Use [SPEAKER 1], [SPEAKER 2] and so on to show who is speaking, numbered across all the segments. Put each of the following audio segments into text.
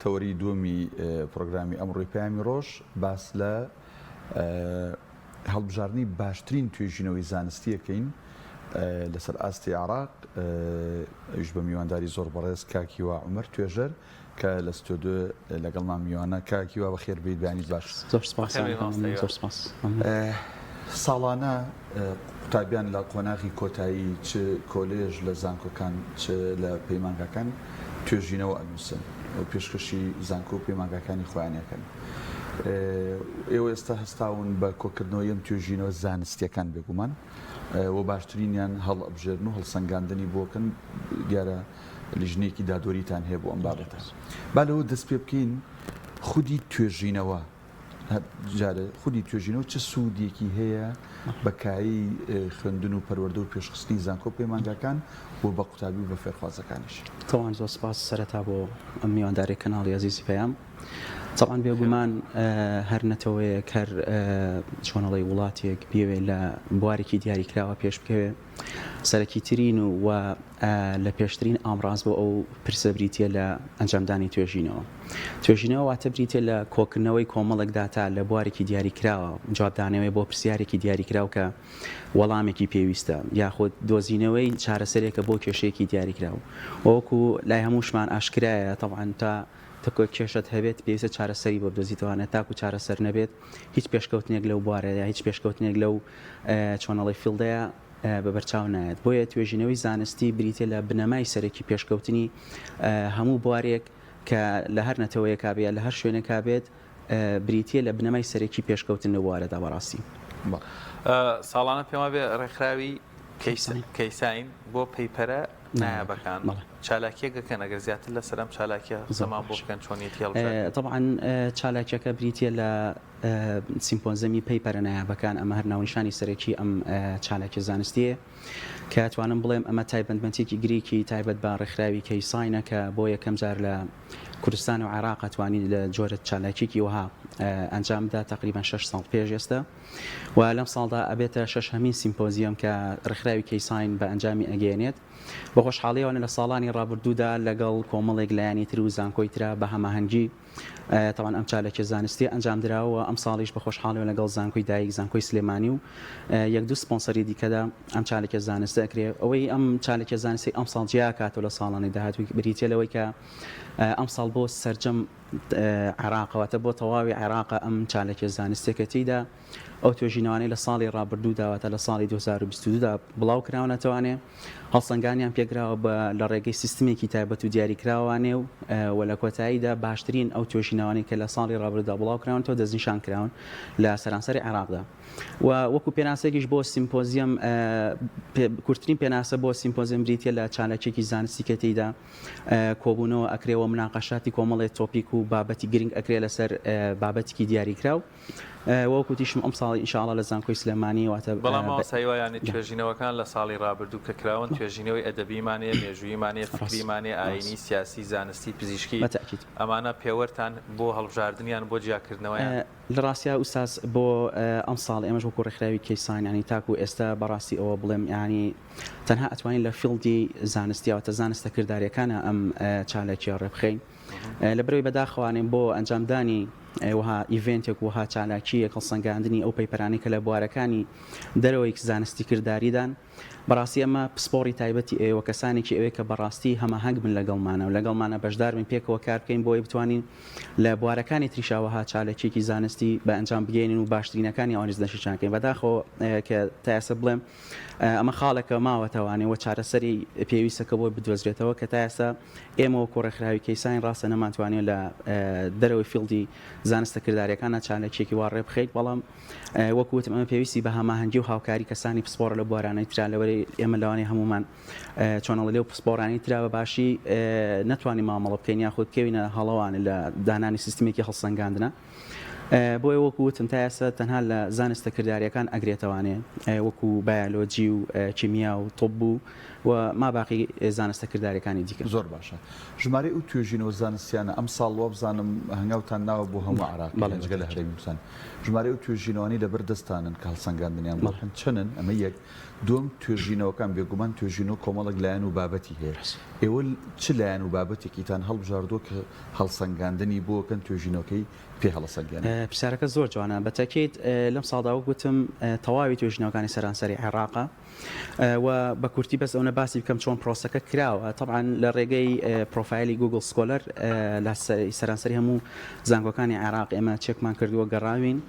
[SPEAKER 1] تەوەری دووەمی پرۆگرامی ئەمڕۆی پەیامی ڕۆژ باس لە هەڵبژاردننی باشترین توێژینەوەی زانستیەکەین لەسەر ئاستی عراق ئەوش بە میوانداری زۆر بەڕێز کاکیوا عومەر توێژەر کە لە ستۆدیۆ لەگەڵمان میوانە کاکیوا بەخێر بێت بەیانی باش.
[SPEAKER 2] زۆر سپاس.
[SPEAKER 1] ساڵانە قوتابیان لە قۆناغی کۆتایی چ کۆلێژ لە زانکۆکان چ لە پەیمانگاکان توێژینەوە ئەنووسن و پێشکەشی زانکۆ و پەیمانگاکانی خۆیانەکەن. ئێوە ئێستا هەستاون بە کۆکردنەوەی ئەم توێژینەوە زانستیەکان بێگومان و باشترینیان هەڵ ئەبژێرن و هەڵسەنگاندنی بۆکەن دیارە لیژنێکی دادوەریتان هەیە بۆ ئەم بابەتە. با لەوە دەست پێ بکەین خودی توێژینەوە جارە خودی توێژینەوە چه سوودێکی هەیە بەکاری خوێندن و پەروەردە و پێشخستنی زانکۆ پەیمانگاکان بۆ بە قوتابی و بە فێرخوازەکانیش.
[SPEAKER 2] تەواوان زۆر سپاس سەرەتا بۆ ئەم میوانداری کەناڵی عەزیزی پەیام. طبعاً بێگومان هەر نەتەوەیەک هەر چۆنەڵی وڵاتێک بێوێ لە بوارێکی دیاریکراوە پێش بکەوێ سەرەکیترین و لە پێشترین ئامڕاز بۆ ئەو پرسە بریتە لە ئەنجامدانی توێژینەوە. توێژینەوە واتە بریتە لە کۆکردنەوەی کۆمەڵێک داتا لە بوارێکی دیاریکراوە جوابدانەوەی بۆ پرسیارێکی دیاریکراو کە وەڵامێکی پێویستە یاخود دۆزینەوەی چارەسەرێکە بۆ کێشەیەکی دیاریکراوە. وەکو لای هەمووشمان ئاشکرایە طبعاً تەکۆ کێشت هەبێت پێویستە چارەسەری بۆ بدۆزیتوانە تاکو چارەسەر نەبێت هیچ پێشکەوتنێک لەو بوارەیە هیچ پێشکەوتنێک لەو چۆنەڵی فیلدەیە بەبەرچاو نایێت. بۆیە توێژینەوەی زانستی بریتە لە بنەمای سەرەکی پێشکەوتنی هەموو بوارێک کە لە هەر نەتەوەیە کابێت لە هەر شوێنە کابێت بریتە لە بنەمای سەرەکی پێشکەوتن لە بوارەدا بەڕاستی.
[SPEAKER 3] ساڵانە پێما بێ ڕێکخراوی کەیساین بۆ پەیپەرە نایابەکان چالاکیەکەکەن ئەگەر زیاتر لە سەرم چالاکیە زەمان بۆ بکەن چۆنیەتی هەڵبژێردن.
[SPEAKER 2] طبعاً چالاکیەکە بریتە لە سیمپۆزەمی پەیپەرە نایابەکان ئەمە هەر ناونیشانی سەرەکی ئەم چالاکی زانستیە کە توانم بڵێم ئەمە تایبەتمەندێکی گریکی تایبەت بە ڕێکخراوی کەیساینە کە بۆ یەکەم جار لە کوردستان و عێراق توانین لە جۆرە چالاکیەکی وها ئەنجامدا تقریبا 6 ساڵ پێش ئێستا و لەم ساڵدا ئەبێتە 6هەمین سیمپۆزیۆم کە ڕێکخراوی کەیساین بە ئەنجامی ئەگەێنێت. بە خۆشحاڵیەوە لە ساڵانی ڕابردوودا لەگەڵ کۆمەڵێک لایەنی تر و زانکۆی ترا بە هەماهەنگی طبعاً ئەم چالێکی زانستی ئەنجام درراوە ئەم ساڵیش بە خۆشحاڵیەوە لەگەڵ زانکۆی دایک زانکۆی سلێمانی و یەک دوو سپۆنسەری دیکەدا ئەم چالێکی زانستی ئەکرێت. ئەوەی ئەم چالێکی زانستی ئەم ساڵ جیا کاتەوە لە ساڵانی داهاتووی بریتە لەوەی کە ئەم ساڵ بۆ سەرجەم عێراقەوەتە بۆ تەواوی عێراق ئەم چالێکی زانستێکە تێیدا ئەو توێژینەوانەی لە ساڵی ڕابردووداوەتە لە ساڵی 2022دا بڵاو کراونەتەوانێ هەڵسەنگانیان پێگراوە بە لە ڕێگەی سیستمێکی تایبەت و دیاریکراوانێ و لە کۆتاییدا باشترین ئەو توێژینەوانەی کە لە ساڵی ڕابردوودا بڵاو کراونەوە دەستنیشان کراون لە سەرانسەری عێراقدا و وەکو پێناسێکیش بۆ سیمپۆزیەم کورتترین پێناسە بۆ سیمپۆزیەم بریتە لە چالەکێکی زانستی کە تێیدا کۆبوونەوە ئەکرێەوە مناقەشاتی کۆمەڵێک تۆپیک و بابەتی گرنگ ئەکرێ لەسەر بابەتێکی دیاریکراو وەکو تیشم ئەم ساڵی ئینشاءڵڵا لە زانکۆی سلێمانی واتە
[SPEAKER 3] بەڵام سایوایانی توێژینەوەکان لە ساڵی ڕابردوو کە کراون توێژینەوەی ئەدەبیمانێ مێژوویمانێ فکریمانێ ئاینی سیاسی زانستی پزیشکی ئەمانە پێوەرتان بۆ هەڵبژاردنیان بۆ جیاکردنەوەیان
[SPEAKER 2] لە ڕاستیا ئوستاز بۆ ئەم ساڵ ئێمەش وەکو ڕێکخراوی کەیساین ینی تاکو ئێستا بەڕاستی ئەوە بڵێم ینی تەنها ئەتوانین لە فیلدی زانستیاوەتە زانستە کرداریەکانە ئەم چالاکیە ڕێبخەین لە بەرەوەی بەداخەوانین بۆ ئەنجامدانی وها ئیڤنتێک وها چالاکیە هەڵسەنگاندنی ئەو پەیپەرانی کە لە بوارەکانی دەرەوەی زانستی کرداریدان بەڕاستی ئەمە پسپۆری تایبەتی ئێوە کەسانێکی ئەوەیە کە بەڕاستی هەماهەنگ من لەگەڵمانە و لەگەڵمانە بەشدار من پێکەوە کار بکەین بۆی بتوانین لە بوارەکانی تریشاوەها چالێکێکی زانستی بە ئەنجام بگەێنین و باشترینەکانی ئەوانیش دەشیشانکەین بەداخەوە کە تا ئێستا بڵێم ئەمە خاڵێکە ماوەتەوانێ و چارەسەری پێویستەکە بۆ بدۆزرێتەوە کە تا ئێستا ئێمە وەکو ڕێکخراوی کەیساین ڕاستە نەمانتوانێت لە دەرەوەی فیلدی زانستە کرداریەکانە چالێکێکی وا ڕێبخەیت بەڵام وەکوتم ئەمە پێویستی بە هەماهەنگی و هاوکاری کەسانی پسپۆرە لە بوارانەی ترا لەوەرەی ئێمە لەوانەیە هەمومان چۆنەڵی لێو پسپۆرانی ترا بە باشی نەتوانین مامەڵە بکەین یاخود بکەوینە هەڵەوانە لە دانانی سیستمێکی هەڵسەنگاندنە بۆ وەکوتم تا ئێستا تەنها لە زانستە کرداریەکان ئەگرێتەوانێ وەکو بایۆلۆجی و کیمیا و تۆب بوو و ما باقی زانستە کرداریەکانی دیکە.
[SPEAKER 1] زۆر باشە. ژمارە ئەو توێژینەوە زانستیانە ئەم ساڵ وە بزانم هەنگاوتان ناوە بۆ هەموو عراق جگە لە هەرێمی کوردستان. ژمارە ئەو توێژینەوەی لەبەر دەستانن کە هەڵسەنگاندنیان بڵن چەندن ئەمە یەک. دوم توێژینەوەکان بێگومان توێژینەوە کۆمەڵک لایەن و بابەتی هەیە. ئێوە چ لایەن و بابەتێکیتان هەڵبژاردووە کە هەڵسەنگاندنی بۆکەن توێژینەوەکەی پێ هەڵەسەنگیان؟
[SPEAKER 2] پرسیارەکە زۆر جوانە بەتەکیت لەم ساڵدا وەکوتم تەواوی توێژینەوەکانی سەرانسەری عێراقا و بە کورتی بەس ئەوە باسی بکەم چۆن پرۆسەکە کراوە. طبعا لە ڕێگەی پرۆفایلی گوگل سکۆلەر لە سەرانسەری هەموو زانکۆکانی عێراق ئێمە چێکمان کردووە گەڕاوین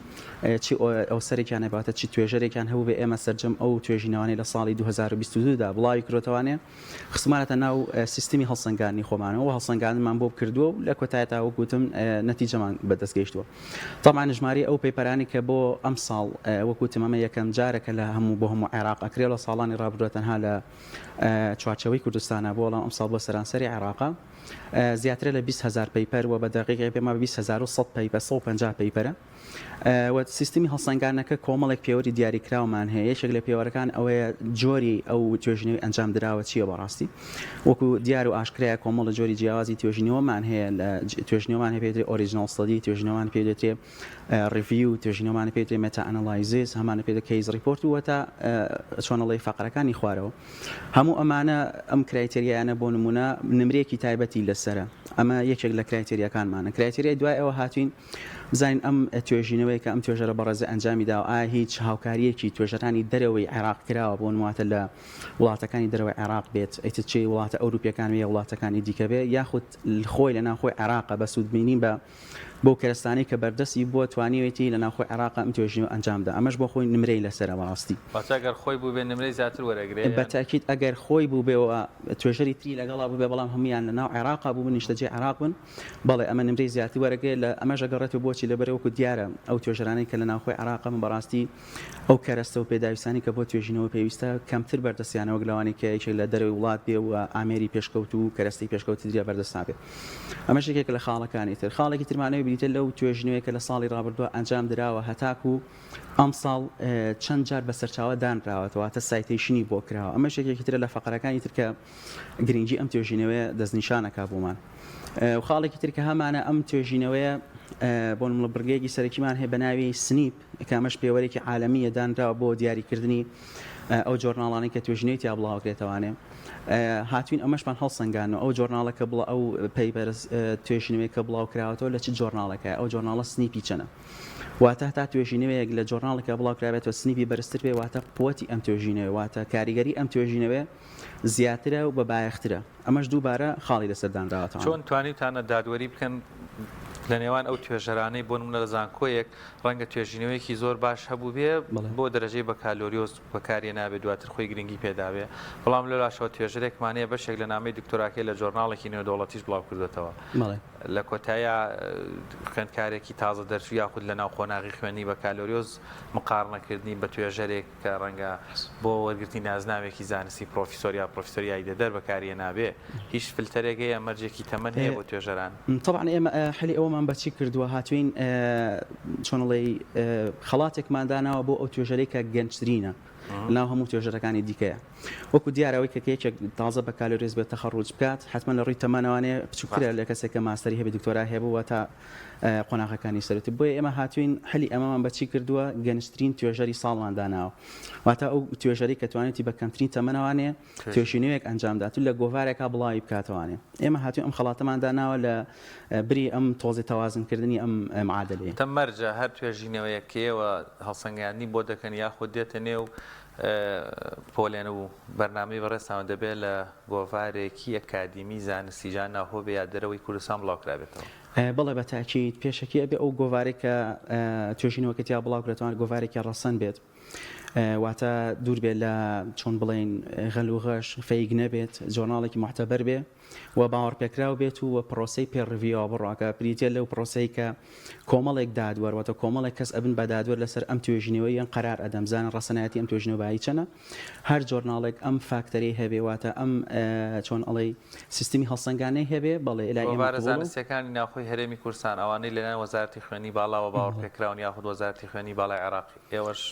[SPEAKER 2] چی ئەو سەرێکیان نەباتە چی توێژەرێکیان هەبوو بێ ئێمە سەرجەم ئەو توێژینەوەی لە ساڵی 2022دا بڵاوی کرۆتەوانێ خستمانەتە ناو سیستمی هەڵسەنگاندنی خۆمانەوە و هەڵسەنگاندنمان بۆ کردووە و لە کۆتایەتا وەکوتم نەتیجەمان بەدەستگەیشتووە. طبعا ژماری ئەو پەیپەرانی کە بۆ ئەم ساڵ وەکوتم ئەمە یەکەم جارێکە لە هەموو بۆ هەموو عێراق ئەکرێ لە ساڵانی ڕابردووە تەنها لە چوارچەوەی کوردستانە بۆ ئەم ساڵ بۆ سەرانسەری عێراقا زیاترە لە 20,000 پەیپەر و بە دقیقی پێما 20,100 پەیپەر 150 پەیپەرە و سیستمی هەڵسەنگاندنەکە کۆمەڵێک پێوەری دیاریکراومان هەیە. یەکێک لە پێوەرەکان ئەوەیە جۆری ئەو توێژینەوەی ئەنجام درراوە چییە بەڕاستی وەکو دیار و ئاشکرایە کۆمەڵە جۆری جیاوازی توێژینەوەمان هەیە لە توێژینەوەمان هەیە پێدرێت ئۆریجینال ستەدی توێژینەوەمان پێ دەترێت ریڤیو توێژینەوەمان پێ دەترێت مێتا ئەنەلایزز هەمانە پێ دەکەیت کەیس ڕیپۆرت و تا چۆنەڵی فەقرەکانی خوارەوە هەموو ئەمانە ئەم کرایتریایانە بۆ نمونە نمرێکی تایبەتی لەسرە. ئەمە یەکێک لە کرایتریاکانمانە. کرایتریای دوای ئەوە هاتوین بزانین ئەم توێژینەوەی کە ئەم توێژەرە بەڕێزە ئەنجامیدا و ئایا هیچ هاوکاریەکی توێژەرانی دەرەوەی عێراق کراوە بۆ نواتە لە وڵاتەکانی دەرەوەی عێراق بێت ئەیتر چی وڵاتە ئەوروپیەکان وێ وڵاتەکانی دیکە بێ یاخود خۆی لە ناوخۆی عێراقە بە سوودبینین بە بۆ کەرستانی کە بەردەستی بۆ توانیوێتی لە ناوخۆی عێراقا ئەم توێژینەوە ئەنجامدا. ئەمەش بۆ خۆی نمرەی لەسەرە بەڕاستی.
[SPEAKER 3] ئەگەر خۆی بوو بێ نمرەی زیاتر وەرەگرێت
[SPEAKER 2] بەتاکید ئەگەر خۆی بوو بێەوە توێژەری تری لەگەڵا بوو بێ بەڵام هەمویان لە ناو عێراقا بوو نیشتەجێ عێراق بوون بەڵێ ئەمە نمرەی زیاتر وەرەگرێت لە ئەمەش ئەگەڕێتەوە بۆچی لەبەرەوەکو دیارە ئەو توێژەرانەی کە لە ناوخۆی عێراقا بەڕاستی ئەو کەرەستە و پێداویستانی کە بۆ توێژینەوە پێویستە کەمتر بەردەستیانەوە گلەوانی کە یەکێک لە دەرەوەی وڵات بێ و ئامێری پێشکەوت و کەرەستی پێشکەوتی دریا بەردەست نابێت. ئەمەش یەکێک لە خاڵەکانی تر. خاڵێکی ترمانەوەی بریتە لەو توێژینەوەی کە لە ساڵی ڕابردووە ئەنجام دراوە هەتاکو ئەم ساڵ چەند جار بەسەرچاوە دانراوەتەوە تە سایتیشنی بۆ کراوە. ئەمەش یەکێکی ترە لە فەقرەکانی تر کە گرنگی ئەم توێژینەوەی دەستنیشانەکە بوومان. و خاڵێکی تر کە هەمانە ئەم توێژینەوەیە بۆ نمونە بڕگەیەکی سەرەکیمان هەیە بە ناوی سنیپ کە ئەمەش پێوەرێکی عالەمیە دانراوە بۆ دیاریکردنی ئەو جۆرناڵانی کە توێژینەوەی تیا بڵاوکرێتەوانێ هاتوین ئەمەشمان هەڵسەنگانەوە ئەو جۆرناڵەکە بڵە ئەو پەیپەرز توێژینەوەی کە بڵاو کراوەتەوە لە چ جۆرناڵەکە ئەو جۆرناڵە سنیپی چەنە واتە تا توێژینەوەیەک لە جۆرناڵێکە بڵاو کرابێتەوە سنیپی بەرزتر پێ واتە قووەتی ئەم توێژینەوە واتە کاریگەری ئەم توێژینەوە زیاترە و بە بایەخترە. ئەمەش دووبارە خاڵی لەسەردانراوەتەوە.
[SPEAKER 3] چۆن توانیتانە دادوەری بکەن لە نێوان ئەو توێژەرانەی بۆ نمونە لە زانکۆیەک ڕەنگە توێژینەوەیەکی زۆر باش هەبوو بێ بۆ دەرەجەی بە کالۆریۆز بەکارێ نابێت دواتر خۆی گرنگی پێداوێ بەڵام لە لاشەوە توێژەرێکمانەیە بەشێک لە نامەی دکتۆراکەی لە جۆرناڵێکی نێودەوڵەتیش بڵاو کردوێتەوە لە کۆتایە خوێندکارێکی تازە دەرچوو یاخود لە ناو قۆناغی خوێنی بە کالۆریۆز مقارنەکردنی بە توێژەرێک کە ڕەنگە بۆ وەرگرتنی نازناوێکی زانستی پرۆفیسۆریای دەدەر بەکارێ نابێ هیچ فلتەرێکی ئەمەرجێکی تەمەن هەیە بۆ توێژەران.
[SPEAKER 2] طبعا ئێمە حلی ئەومان بەچی کردووە هاتوین چۆنڵی خەڵاتێکمانداناوە بۆ ئەو توێژەرەی کە گەنجترینە لەناو هەموو توێژەرەکانی دیکەیە وەکو دیارەوەی کە یەکێک تازە بە کالۆریز بێت تەخەڕوج بکات حتمما لە ڕووی تەمەنەوانێ بچووکرا لە کەسێک کە ماستەری هەبێ دکتۆرا هەبوو تا قۆناغەکانی سەرەتی بۆیە ئێمە هاتوین حلی ئەمەمان بەچی کردووە گەنجترین توێژەری ساڵمان داناوە واتە ئەو توێژەری کە توانێتی بە کەمترین تەمەنەوانێ توێژینەوەیەک ئەنجامدات و لە گۆڤارێکا بڵاوی بکاتەوانێ. ئێمە هاتوین ئەم خەڵاتەمان داناوە لە بری ئەم تۆزی تەوازنکردنی ئەم معادلەیە.
[SPEAKER 3] تەمەرجە هەر توێژینەوەیەکەوە هەڵسەنگاندنی بۆ دەکەن یاخود دێتە نێو پۆلێن و بەرنامەی بەڕێستان دەبێت لە گۆڤارێکی ئەکادیمی زانستیجان ناوهۆ بێ یا دەرەوەی کوردستان بڵاوکرابێتەوە.
[SPEAKER 2] بەڵێ بە تاکید پێشەکی ئەبێ ئەو گۆڤارێکە توێژینەوەکەتیا بڵاوکرێتوان گۆڤارێکی ڕەسەن بێت واتە دوور بێت لە چۆن بڵێن غەل و غەش فەیگ نەبێت جۆرناڵێکی معتەبەر بێ و باوەڕ پێکراو بێت و پرۆسەی پێڕڤیەوە بڕاکە بریتە لەو پرۆسەی کە کۆمەڵێک دادوەرەوەتە کۆمەڵێک کەس ئەبن بە دادوەر لەسەر ئەم توێژینەوەی یان قەرار ئەدەمزانە ڕەسەنایەتی ئەم توێژنەوەی چەنە هەر جۆرناڵێک ئەم فاکتەری هەبێواتە ئەم چۆن ئەڵێ سیستمی هەڵسەنگانەی هەبێ بەڵێ لای
[SPEAKER 3] زانستیەکانی ناوخۆی هەرێمی کوردستان ئەوانەی لەلایەن وەزارەتی خوێنی باڵاوە باوەڕ پێکراون یاخود وەزارەتی خوێنی باڵای عێراقی ئێوەش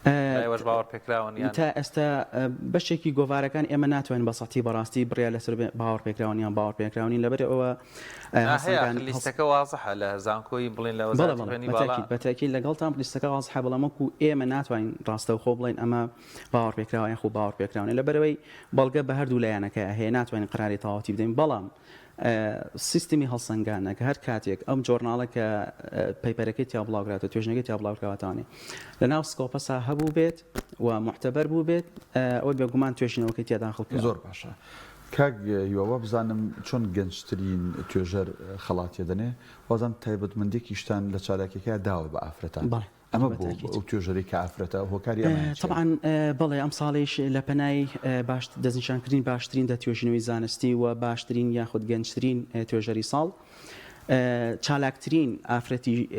[SPEAKER 3] باوەڕ پێکراون
[SPEAKER 2] تا ئێستا بەشێکی گۆڤارەکان ئێمە ناتوانین بەسەڵی بەڕاستی بڕیا لەسەر باوەڕ پێکراون یان باوەڕ پێکراونی لەبەر ئەوە
[SPEAKER 3] لیستەکە وازەحە لە زانکۆی بڵێن لە وەزارەتی خوێنی باڵا
[SPEAKER 2] بەتاکید لەگەڵتان لیستەکە وازەحە بەڵام وەکو ئێمە ناتوانین ڕاستەوخۆ بڵێن ئەمە باوەڕ پێکراوە یان خۆ باوەڕ پێکراونی لەبەرەوەی بەڵگە بە هەردوو لایەنەکە هەیە ناتوانین قەراری تەواوەتی بدەین بەڵام سیستمی هەڵسەنگانە کە هەر کاتێک ئەم جۆرناڵە کە پەیپەرەکەی تیا بڵاوکراتە توێژنەکەی تیا بڵاوکراوەتوانێت لە ناو سکۆپەسا هەبوو بێت و محتەبەر بوو بێت ئەوەی بێگومان توێژینەوەکەی تیا داخڵ
[SPEAKER 1] زۆر باشە کاک یۆوە بزانم چۆن گەنجترین توێژەر خەڵاتیە دەنێ وازان تایبەتمەندێکی شتان لە چالاکیەکە داوە بە ئافرەتان ئەمە بۆ ئەو توێژەری کە ئافرەتە هۆکاری
[SPEAKER 2] طبعاً بەڵێ ئەم ساڵیش لە پەنای دەستنیشانکردین باشترین دەتوێژینەوەی زانستی و باشترین یاخود گەنجترین توێژەری ساڵ چالاکترین ئافرەتی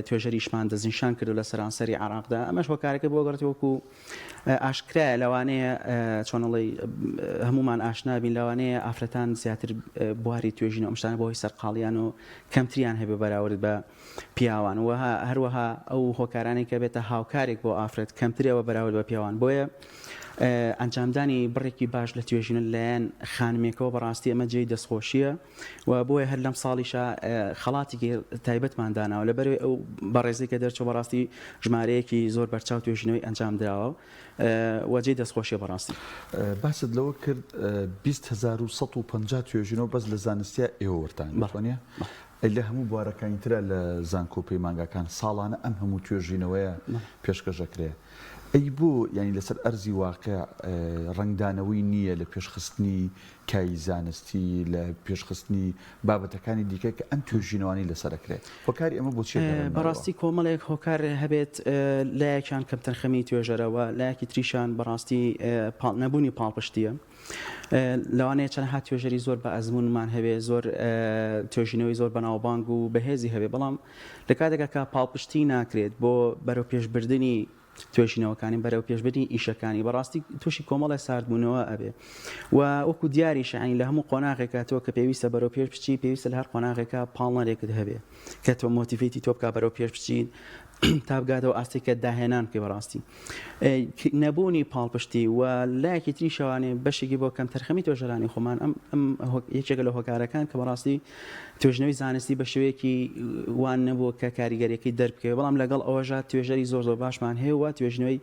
[SPEAKER 2] توێژەریشمان دەستنیشان کرد لە سەرانسەری عێراقدا ئەمەش هۆکارەکە بۆ گەڕێت وەکو ئاشکرایە لەوانەیە چۆنەڵی هەمومان ئاشنابین لەوانەیە ئافرەتان زیاتر بواری توێژین و ئەمشتانە بۆی سەرقاڵیان و کەمتریان هەبێ بەراورد بە پیاوان و هەروەها ئەو هۆکارانێک کە بێتە هاوکارێک بۆ ئافرەت کەمترەوە بەراورد بە پیاوان بۆیە ئەنجامدانی بڕێکی باش لە توێژینە لایەن خانمێکەوە بەڕاستی ئەمە جێی دەستخۆشیە و بۆیە هەر لەم ساڵیشە خەڵاتێکی تایبەتمانداناوە لەبەر ئەو بەڕێزی کە دەرچوە بەڕاستی ژمارەیەکی زۆر بەرچاو توێژینەوەی ئەنجام درراوە وەجێی دەستخۆشیە بەڕاستی
[SPEAKER 1] باست لەوە کرد 20150 توێژینەوە بەس لە زانستیە ئێوەوەتان بەڵێنە لە هەموو بوارەکانیترە لە زانکۆ پەیمانگەکان ساڵانە ئەم هەموو توێژینەوەیە پێشکەشەکرێ ئەی بۆ ینی لەسەر ئەرزی واقع ڕنگدانەوەی نییە لە پێشخستنی کای زانستی لە پێشخستنی بابەتەکانی دیکە کە ئەم توێژینەوانی لەسەرەکرێت هۆکاری ئەمە بۆ چی
[SPEAKER 2] بەڕاستی کۆمەڵێک هۆکار هەبێت لایەکیان کەم تەنخەمی توێژەرەوە لایەکی تریشان بەڕاستی نەبوونی پاڵپشتیە لەوانەیە چەند هات توێژەری زۆر بە ئەزمونمان هەبێ زۆر توێژینەوەی زۆر بەناوبانگ و بەهێزی هەبێ بەڵام لە کاتێکە کە پاڵپشتی ناکرێت بۆ بەرەو پێشبردننی توێژینەوەکانی بەرەو پێشبردننی ئیشەکانی بەڕاستی تووشی کۆمەڵی ساردبوونەوە ئەبێ و وەکو دیاری شعین لە هەموو قۆناغێکە تۆ کە پێویستە بەرەو پێش بچی پێویستە لە هەر قۆناغێکە پاڵنەرێکت هەبێ کە تۆ مۆتیڤێتی تۆ بکە بەرەو پێش بچین تا بگاتەوە ئاستێککە داهێنان کە بەڕاستی نەبوونی پاڵپشتی و لایەکی تری شەوانێ بەشێکی بۆ کەم تەرخەمی توێژەرانی خۆمان ئەم یەکێکە لە هۆکارەکان کە بەڕاستی توێژنەوەی زانستی بە شێوەیەکی وان نەبووە کە کاریگەریەکەی دەربکەوێت بەڵام لەگەڵ ئەوەژە توێژەری زۆر باشمان هەیە و توێژنەوەی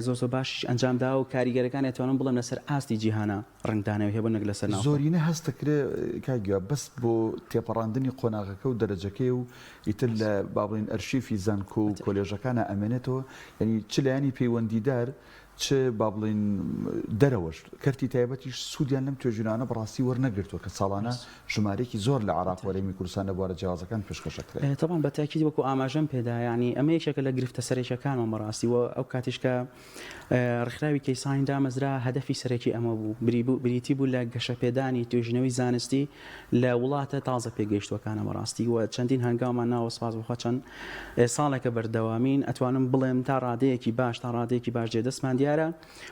[SPEAKER 2] زۆر باش ئەنجامدا و کاریگەرەکان ئەتوانن بڵێن لەسەر ئاستی جیهانە ڕنگدانەوە هەیە بۆ لەسەر ناو
[SPEAKER 1] زۆرینە هەستەکرێ کاگویا بەس بۆ تێپەڕاندنی قۆناغەکە و دەرەجەکەی و ئیتر لە بابڵین ئەرشیفی زانکۆ و کۆلێژەکانە ئەمێنێتەوە یعنی چ لایانی پەیوەندیدار چ با بڵین دەرەوەش کەرتی تایبەتیش سوودیان لەم توێژینانە بەڕاستی وەرنەگرتووە کە ساڵانە ژمارەیەکی زۆر لە عێراق وەرەمی کوردستان لەبوارە جیاوازەکان پێشکەشەکرێت
[SPEAKER 2] تەمان بەتاکید وەکو ئاماژەم پێدا ینی ئەمە یەکێکە لە گرفتە سەرێکەکانەوە بەڕاستی و ئەو کاتیشکە ڕێکخراوی کەیسانی دامەزرا هەدەفی سەرەکی ئەمە بوو بریتی بوو لە گەشەپێدانی توێژینەوەی زانستی لە وڵاتە تازە پێگەیشتوەکانە بەڕاستی و چەندین هەنگاومان ناوە سپاس بخوا چەند ساڵێکە بەردەوامین ئەتوانم بڵێم تا ڕادەیەکی باش جێدەستمان دیارە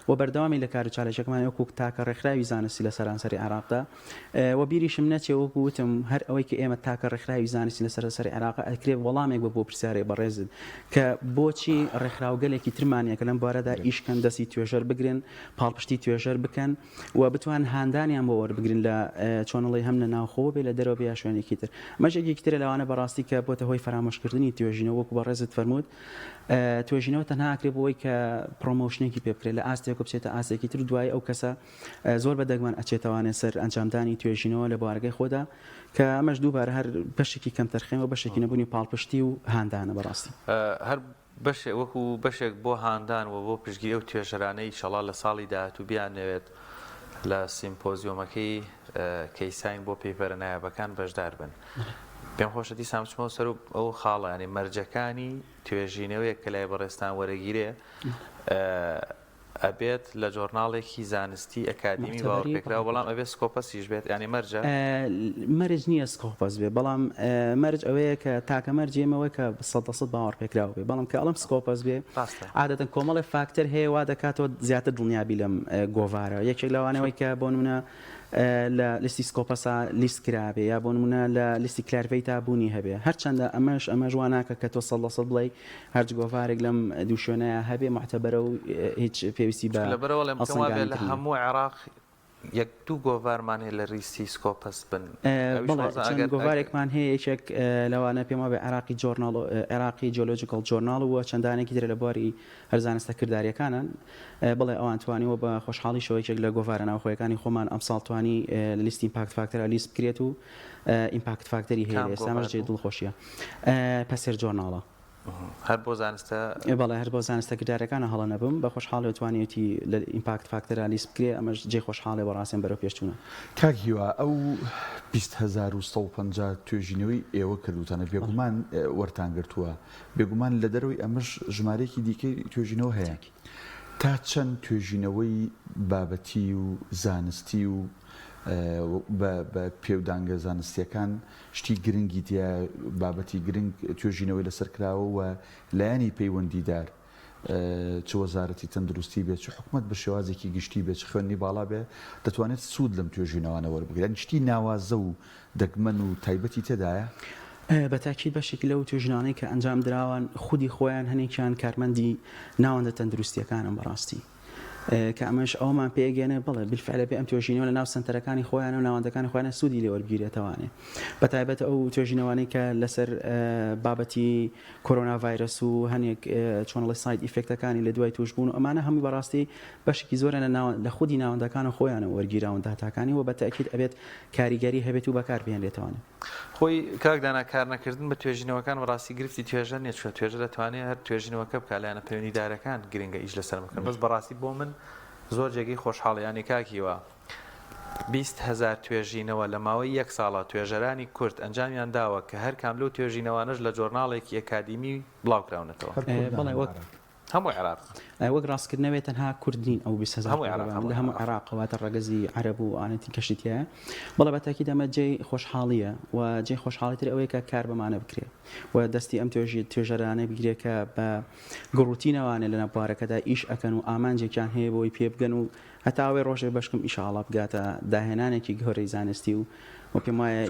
[SPEAKER 2] و بەردەوامی لە کار و چالێکەکەمان وەکو تاکە ڕێکخراوی زانستی لە سەرانسەری عێراقدا و بیریشم نەچێ وەکو وتم هەر ئەوەی کە ئێمە تاکە ڕێکخراوی زانستی لە سەرانسەری عێراق ئەکرێ وەڵامێک بۆ پرسیارێ بەڕێزت کە بۆچی ڕێکخراوگەلێکی ترمانە کە لەم بوارەدا ئیشکەن دەستی توێژەر بگرن پاڵپشتی توێژەر بکەن و بتوان هاندانیان بۆ وەربگرن لە چۆنەڵی هەم لە ناوخۆ بێ لە دەرەوە بێ شوێنێکی تر مەژێکی ترە لەوانە بەڕاستی کە بۆتە هۆی فەرامۆشکردنی توێژینەوە وەکو بەڕێزت فەرمووت توێژینەوە تەنها ئەکرێ بۆی کە پرۆمۆشنێکی پێ بکرێت لە ئاستێک بچێتە ئاستێکی تر دوای ئەو کەسە زۆر بەدەگمان ئەچێتەوانێت سەر ئەنجامدانی توێژینەوە لە بوارگەی خۆدا کە ئەمەش دووبارە هەر بەشێکی کەم تەرخەمەوە بەشێکی نەبوونی پاڵپشتی و هاندانە بەڕاستی
[SPEAKER 3] هەر وەکو بەشێک بۆ هاندان و بۆ پشتگیری ئەو توێژەرانەی ئینشەڵا لە ساڵی داهاتوو بیانەوێت لە سیمپۆزیۆمەکەی کەیساین بۆ پەیوەرە نایابەکان بەشدار بن پێم خۆشە دیسان بچمەوە سەر ئەو خاڵە ینی مەرجەکانی توێژینەوەیە کە لای بەڕێستان وەرەگیرێ ئەبێت لە جۆرناڵێکی زانستی ئەکادمی باوەڕپێکراوە بەڵام ئەبێت سکۆپەسیش بێت ینی مەرجە
[SPEAKER 2] مەرج نییە سکۆپەس بێ بەڵام مەرج ئەوەیە کە تاکە مەرجێمەوە کە 100% باوەڕپێکراوە بێ بەڵام کە ئەڵم سکۆپەس بێ عادەتەن کۆمەڵی فاکتەر هەیە وا دەکاتەوە زیاتر دڵنیابی لەم گۆڤارە یەکێک لەوانەوەی کە بۆ نمونە لە لیستی سکۆپەسا لیست کرابێ یا بۆ نمونە لە لیستی کلارڤەی تابوونی هەبێ هەرچەندە ئەمەش واناکە کە تۆ 100% بڵێ هەرچ گۆڤارێک لەم دوو شوێنەیە هەبێ معتەبەرە و هیچ پێویستی بە
[SPEAKER 3] لە هەموو عێراق یەک دوو گۆڤارمان هەیە لە ریستی سکۆپەس بن
[SPEAKER 2] چەند گۆڤارێکمان هەیە یەکێک لەوانە پێم وابێ عێراقی جۆرناڵ عێراقی جیۆلۆجیکەڵ جۆرناڵ وە چەندانێکی درە لە بواری هەرزانستە کرداریەکانن بڵێ ئەوان توانیوە بە خۆشحاڵی شەوەیەکێک لە گۆڤارە ناوخۆیەکانی خۆمان ئەمساڵ توانی لە لیستی ئیمپاکت فاکتەرە لیست بکرێت و ئیمپاکت فاکتەری هەیە ئێستامەش جێ دڵخۆشیە پەسێر جۆرناڵە
[SPEAKER 3] هەر بۆ زانستە
[SPEAKER 2] بەڵێ هەر بۆ زانستە کردارەکانە هەڵە نەبم بە خۆشحاڵی توانێتی لە ئیمپاکت فاکتەرە لیست بکرێ ئەمەش جێ خۆشحاڵێ بەڕاستیان بەرەو پێشچوونە
[SPEAKER 1] کاکیوە ئەو 20150 توێژینەوەی ئێوە کردوتانە بێگومان وەرتانگرتووە بێگومان لە دەرەوەی ئەمەش ژمارەیەکی دیکەی توێژینەوە هەیە تا چەند توێژینەوەی بابەتی و زانستی و بە پێودانگە زانستیەکان شتی گرنگی تیا بابەتی گرنگ توێژینەوەی لەسەر کراوە و لایەنی پەیوەندیدار چ وەزارەتی تەندروستی بێت چ حکوومەت بە شێوازێکی گشتی بێت چ خوێندنی باڵا بێ دەتوانێت سوود لەم توێژینەوەوانە وەربگرێت شتی ناوازە و دەگمەن و تایبەتی تێدایە
[SPEAKER 2] بەتاکید بەشێکی لەو توێژنانەی کە ئەنجام دراوان خودی خۆیان هەنێکیان کارمەندی ناوەندە تەندروستیەکانم بەڕاستی کە ئەمەش ئەومان پێگەێنێ بڵێ بالفعل پێ ئەم توێژینەوە لە ناو سنتەرەکانی خۆیان و ناوەندەکانی خۆیانە سوودی لێ وەرگیرێتەوانێ بەتایبەت ئەو توێژینەوانەی کە لەسەر بابەتی کۆرۆنا ڤایرەس و هەنێک چۆنڵی سایت ئیفێکتەکانی لە دوای توشبوون و ئەمانە هەمووی بەڕاستی بەشێکی زۆرە لە خودی ناوەندەکان و خۆیانە وەرگیراون داتاکانی و بەتاکید ئەبێت کاریگەری هەبێت و بەکار بهێنرێتەوانێ
[SPEAKER 3] خۆی کاکدانا کار نەکردن بە توێژینەوەکان بەڕاستی گرفتی توێژە نیە چۆ توێژە دەتوانێت هەر توێژینەوەکە بکە لایەنە پەیوەندیدارەکان گرنگە ئیش لەسەر بکەن بەس بەڕاستی بۆ من زۆر جێگەی خۆشحاڵیانی کاکیوە 20,000 توێژینەوە لە ماوەی یەک ساڵە توێژەرانی کورد ئەنجامیان داوە کە هەر کام لەو توێژینەوانش لە جۆرناڵێکی ئەکادیمی بڵاوکراونەتەوە هەموو عێراق
[SPEAKER 2] وەک ڕاستکردنەوێت تەنها کوردین ئەو 20,000 لە هەموو عێراقەواتە ڕەگەزی عەرەب و ئاەتی کەشتیە بەڵێ بەتاکید ئەمە جێی خۆشحاڵیە و جێی خۆشحاڵیتر ئەوەیە کە کار بەمانە بکرێت و دەستی ئەم توێژەرانە بگرێت کە بە گڕوتینەوانە لە ناپارەکەدا ئیش ئەکەن و ئامانجێکیان هەیە بۆی پێ بگەن و هەتاوێ ڕۆژێ بەشکم ئیشاڵا بگاتە داهێنانێکی گەورەی زانستی و وەپێم وایە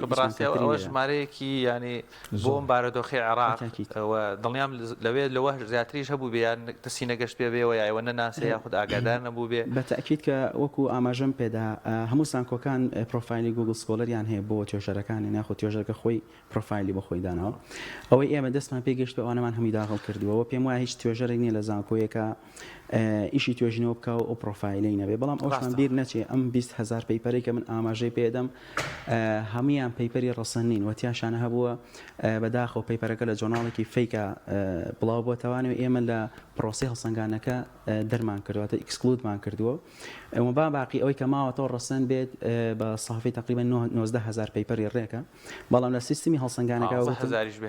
[SPEAKER 3] ئەوە ژمارەیەکی ینی بۆم بارەدۆخی عێراق دڵنیام لەوێ لەوە زیاتریش هەبوو بێیان دەستی نەگەشت پێ بێەوە یاوە نەناسێ یاخود ئاگادار نەبوو بێ
[SPEAKER 2] بەتاکید کە وەکو ئاماژەم پێدا هەموو سانکۆکان پرۆفایلی گوگل سکۆلەریان هەیە بۆ توێژەرەکانی ناخۆ توێژەکە خۆی پرۆفایلی بە خۆی دانەوە ئەوەی ئێمە دەستمان پێگەشت ئەوانەمان هەمی داخڵ کردووەوە پێم وایە هیچ توێژەرێک نییە لە زانکۆیەکە ئیشی توێژینەوە بکە و ئەو پرۆفایلەی نەبێ بەڵام ئەوشمان بیر نەچێ ئەم 20,000 پەیپەرێک کە من ئاماژەی پێدەم هەمویان پەیپەری ڕەسەنین وەتیاشانە هەبووە بەداخەوە پەیپەرەکە لە جۆرناڵێکی فەیکە بڵاو بۆتەوانێت ئێمە لە پرۆسی هەڵسەنگانەکە دەرمان کردواتە ئیکسکلودمان کردووە ئەوە باقی ئەوەی کە ماوەتەوە ڕەسەن بێت بە صافی تقریبا 19,000 پەیپەری ڕێکە بەڵام لە سیستمی هەڵسەنگانەکە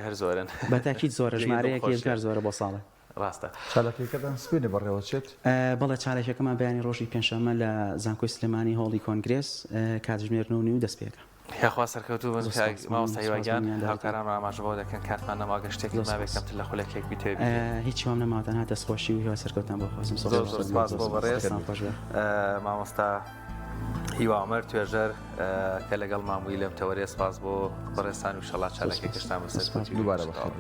[SPEAKER 3] هەر زۆرن
[SPEAKER 2] بەتاکید زۆرە ژمارەیەکی کار زۆرە بۆ ساڵە
[SPEAKER 3] ڕاستە
[SPEAKER 1] چالەکەکەدان سپێنێ بەڕێوەچێت
[SPEAKER 2] بەڵێ چالێکەکەمان بەیانی ڕۆژی پێنجشەممە لە زانکۆی سلێمانی هۆڵی کۆنگرێس کاتژمێر 9 و دەست پێەکە
[SPEAKER 3] یاخوا سەرکەوتو مامۆستاییوەگیان هاوکاران ڕاماژەوە دەکەن کاتمان نەماگە شتێکی نابێکم لە خولەکێک بیتێ
[SPEAKER 2] هیچی وام نەماتەنها دەستخۆشی و هیوا سەرکەوتان بۆ خۆزم
[SPEAKER 3] سپاس بۆ بەڕێز مامۆستا هیوامەر توێژەر کە لەگەڵ مامووی لەم تەوەرێ سپاس بۆ بەڕێستان و شەڵات چالەکێک گەشتان بەسەر
[SPEAKER 1] دووبارە بەخێر